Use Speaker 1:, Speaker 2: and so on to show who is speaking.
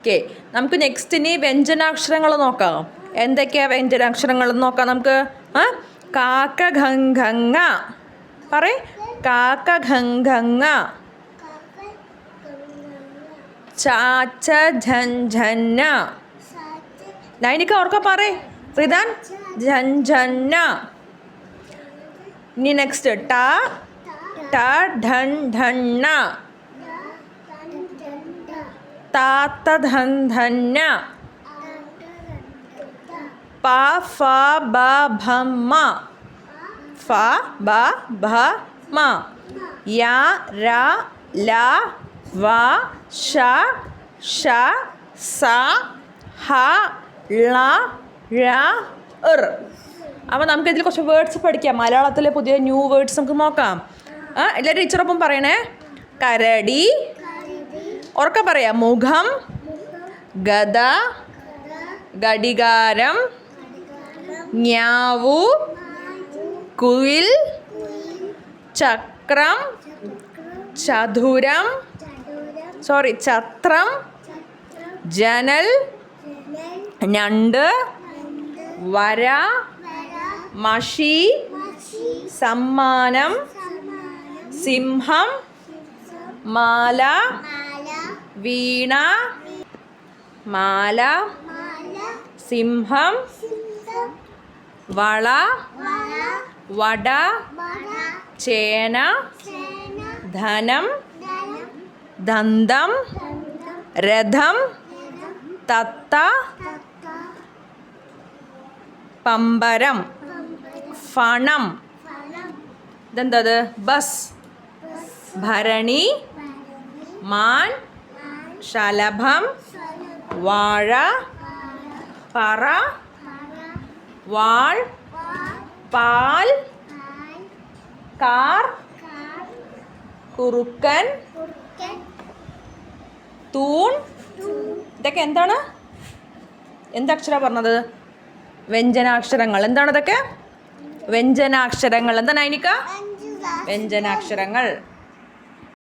Speaker 1: Okay, നമുക്ക് next ഇനി വ്യഞ്ജനാക്ഷരങ്ങൾ നോക്കാം. എന്തൊക്കെയാ വ്യഞ്ജനാക്ഷരങ്ങൾ നോക്കാം നമുക്ക്. കാക്ക ഖങ പറയ്. കാക്ക ഖങ. ചാച്ച ഝൻझന്ന. നൈനിക ഓർക്ക പറയ്. റിദാൻ ഝൻझന്ന. ഇനി നെക്സ്റ്റ് ട ട ഢൺ ഢണ്ണ. താത്ത ധന്ധന്ന. പ ഫ ബ ഭമ്മ. ഫ ബ ഭ മ. യ ര ല വ ശ ഷ സ ഹ ള ഴ ർ. അപ്പോൾ നമുക്കിതിൽ കുറച്ച് വേർഡ്സ് പഠിക്കാം. മലയാളത്തിലെ പുതിയ ന്യൂ വേർഡ്സ് നമുക്ക് നോക്കാം. എല്ലാവരും ടീച്ചറൊപ്പം പറയണേ. കരടി. ഉറക്കെ പറയാം. മുഖം. ഗദ. ഘടികാരം. ഞാവു. കുയിൽ. ചക്രം. ചതുരം. ചത്രം. ജനൽ. ഞണ്ട്. വര. മഷി. സമ്മാനം. സിംഹം. മാല. വീണ. മാല. സിംഹം. വള. വട. ചേന. ധനം. ദന്തം. രഥം. തത്ത. പമ്പരം. ഫണം. ഇതെന്തത്? ബസ്. ഭരണി. മാൻ. ശലഭം. വാഴ. പറ. വാൾ. പാൽ. കാർ. കുറുക്കൻ. തൂൺ. ഇതൊക്കെ എന്താണ്? എന്തക്ഷര പറഞ്ഞത്? വ്യഞ്ജനാക്ഷരങ്ങൾ. എന്താണ് ഇതൊക്കെ? വ്യഞ്ജനാക്ഷരങ്ങൾ. എന്താണ് അതിനിക്ക? വ്യഞ്ജനാക്ഷരങ്ങൾ.